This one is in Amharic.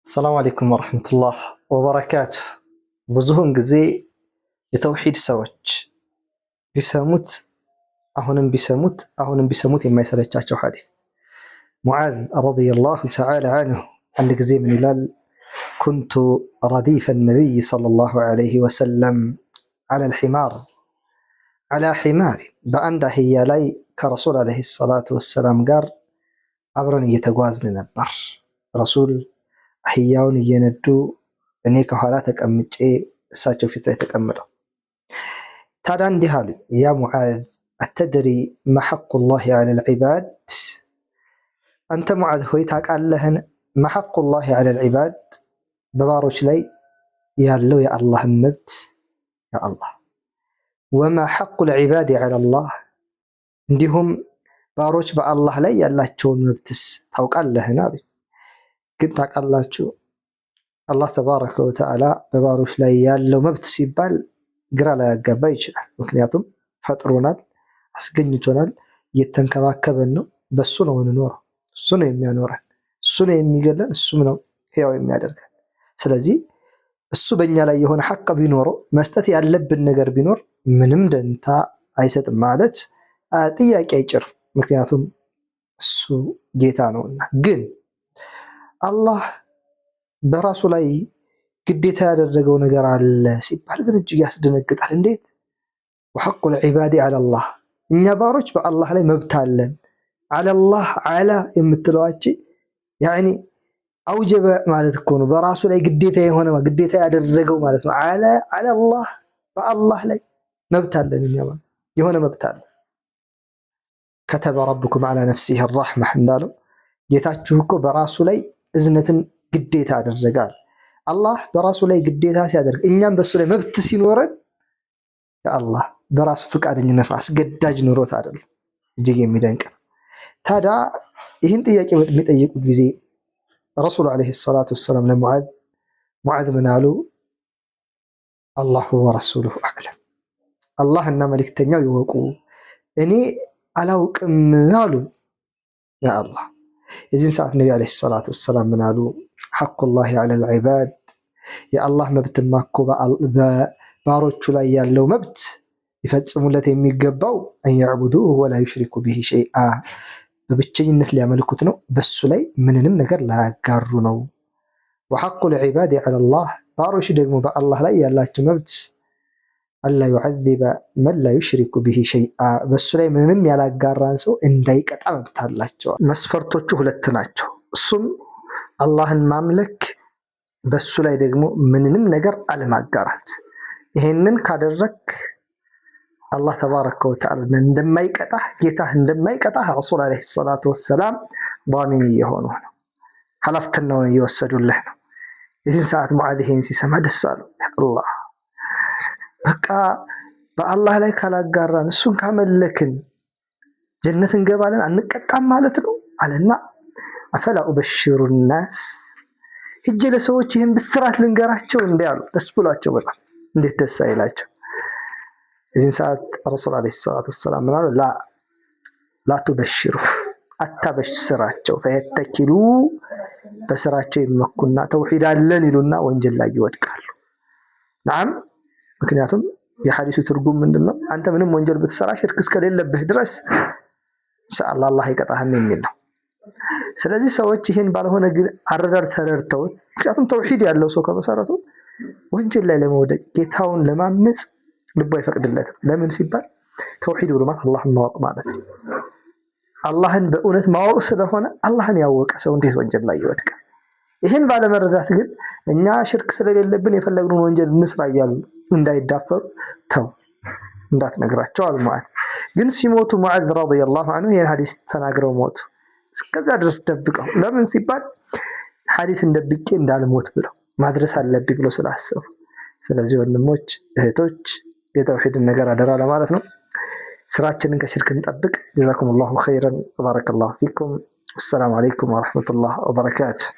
السلام عليكم ورحمة الله وبركاته ብዙውን ጊዜ የተውሂድ ሰዎች ቢሰሙት አሁንም ቢሰሙት የማይሰለቻቸው ሐዲስ ሙዓዝ ረዲየላሁ ተዓላ ዐንሁ አንድ ጊዜ ምን ይላል? ኩንቱ ረዲፈ ነቢይ ሰለላሁ ዐለይሂ ወሰለም ዐላ ሒማር በአንድ አህያ ላይ ከረሱል ዐለይሂ ሰላቱ ወሰላም ጋር አብረን እየተጓዝን ነበር። ረሱል አህያውን እየነዱ እኔ ከኋላ ተቀምጬ እሳቸው ፊት ላይ ተቀምጠው ታዲያ እንዲህ አሉ፣ ያ ሙዓዝ አተድሪ ማ ሐቁላሂ ዐለል ዒባድ፣ አንተ ሙዓዝ ሆይ ታውቃለህን ማ ሐቁላሂ ዐለል ዒባድ፣ በባሮች ላይ ያለው የአላህን መብት ያ አላህ፣ ወማ ሐቁል ዒባድ ዐለላህ፣ እንዲሁም ባሮች በአላህ ላይ ያላቸውን መብትስ ታውቃለህን አሉ። ግን ታውቃላችሁ አላህ ተባረከ ወተዓላ በባሮች ላይ ያለው መብት ሲባል ግራ ላያጋባ ይችላል። ምክንያቱም ፈጥሮናል፣ አስገኝቶናል፣ እየተንከባከበን ነው። በሱ ነው የምንኖረው፣ እሱ ነው የሚያኖረን፣ እሱ ነው የሚገለን፣ እሱም ነው ሕያው የሚያደርገን። ስለዚህ እሱ በእኛ ላይ የሆነ ሐቅ ቢኖረው መስጠት ያለብን ነገር ቢኖር ምንም ደንታ አይሰጥም ማለት ጥያቄ አይጭርም። ምክንያቱም እሱ ጌታ ነውና። ግን አላህ በራሱ ላይ ግዴታ ያደረገው ነገር አለ ሲባል ግን እጅግ ያስደነግጣል። እንዴት? ወሐቁል ዒባዲ ዐለላህ፣ እኛ ባሮች በአላህ ላይ መብት አለን። ዐለላህ ዐላ የምትለዋች ያኒ አውጀበ ማለት እኮ ነው። በራሱ ላይ ግዴታ የሆነ ግዴታ ያደረገው ማለት ነው። ዐለላህ በአላህ ላይ መብት አለን፣ እኛ የሆነ መብት አለ። ከተበ ረብኩም ዐላ ነፍሲሂ ረሕመህ እንዳለው ጌታችሁ እኮ በራሱ ላይ እዝነትን ግዴታ አደረጋል። አላህ በራሱ ላይ ግዴታ ሲያደርግ እኛም በሱ ላይ መብት ሲኖረን አላህ በራሱ ፍቃደኝነት አስገዳጅ ኑሮት አይደለም። እጅግ የሚደንቅ ነው። ታዲያ ይህን ጥያቄ በሚጠይቁ ጊዜ ረሱሉ ዐለይሂ ሰላቱ ወሰላም ለሙዓዝ ምን አሉ? አላሁ ወረሱሉሁ አዕለም፣ አላህና መልእክተኛው ይወቁ፣ እኔ አላውቅም አሉ። ያ አላህ። የዚህን ሰዓት ነቢ ዐለይሂ ሰላቱ ወሰላም ምን አሉ? ሐቁላሂ ዐለል ዒባድ፣ የአላህ መብትማ እኮ በባሮቹ ላይ ያለው መብት ሊፈጽሙለት የሚገባው አን የዕቡዱሁ ወላ ዩሽሪኩ ቢሂ ሸይአ፣ በብቸኝነት ሊያመልኩት ነው፣ በሱ ላይ ምንንም ነገር ላያጋሩ ነው። ወሐቁል ዒባድ ዐለላህ፣ ባሮች ደግሞ በአላህ ላይ ያላቸው መብት አላ ዩዐዚበ መን ላ ዩሽሪኩ ቢሂ ሸይአ፣ በሱ ላይ ምንንም ያላጋራን ሰው እንዳይቀጣ መብት አላቸዋል። መስፈርቶቹ ሁለት ናቸው። እሱም አላህን ማምለክ፣ በሱ ላይ ደግሞ ምንንም ነገር አለማጋራት። ይሄንን ካደረክ አላህ ተባረከ ወተዓላ እንደማይቀጣህ፣ ጌታህ እንደማይቀጣህ ረሱል ዐለይሂ ሰላቱ ወሰላም ዳሚን እየሆኑ ነው፣ ኃላፊነቱን እየወሰዱልህ ነው። የዚህን ሰዓት ሙዓዝ ይሄን ሲሰማ ደስ አለው። አላህ በቃ በአላህ ላይ ካላጋራን እሱን ካመለክን ጀነት እንገባለን አንቀጣም ማለት ነው አለና አፈላ ኡበሽሩ ናስ፣ ሂጄ ለሰዎች ይህን ብስራት ልንገራቸው እንዴ አሉ። ደስ ብሏቸው በጣም እንዴት ደስ አይላቸው። የዚህን ሰዓት ረሱል ዐለይሂ ሰላቱ ወሰላም ምን አሉ? ላ ቱበሽሩ፣ አታበሽራቸው፣ ፈየተኪሉ፣ በስራቸው ይመኩና ተውሂድ አለን ይሉና ወንጀል ላይ ይወድቃሉ። ናም፣ ምክንያቱም የሐዲሱ ትርጉም ምንድነው? አንተ ምንም ወንጀል ብትሰራ ሽርክ እስከሌለብህ ድረስ ኢንሻአላህ አላህ አይቀጣህም የሚል ነው። ስለዚህ ሰዎች ይህን ባልሆነ ግን አረዳድ ተረድተውት፣ ምክንያቱም ተውሂድ ያለው ሰው ከመሰረቱ ወንጀል ላይ ለመውደቅ ጌታውን ለማመጽ ልቡ አይፈቅድለትም። ለምን ሲባል ተውሂድ ብሎ ማለት አላህን ማወቅ ማለት ነው። አላህን በእውነት ማወቅ ስለሆነ አላህን ያወቀ ሰው እንዴት ወንጀል ላይ ይወድቃል? ይህን ባለመረዳት ግን እኛ ሽርክ ስለሌለብን የፈለግነውን ወንጀል እንስራ እያሉ እንዳይዳፈሩ ተው እንዳትነግራቸው አሉ ሙዓዝ። ግን ሲሞቱ ሙዓዝ ረዲየላሁ ዐንሁ ይህን ሐዲስ ተናግረው ሞቱ። እስከዛ ድረስ ደብቀው፣ ለምን ሲባል ሐዲስን ደብቄ እንዳልሞት ብለው ማድረስ አለብኝ ብሎ ስላሰቡ። ስለዚህ ወንድሞች እህቶች፣ የተውሂድን ነገር አደራ ለማለት ነው። ስራችንን ከሽርክ እንጠብቅ። ጀዛኩሙላሁ ኸይረን ወባረከላሁ ፊኩም። ወሰላሙ ዐለይኩም ወረሕመቱላህ ወበረካቱሁ።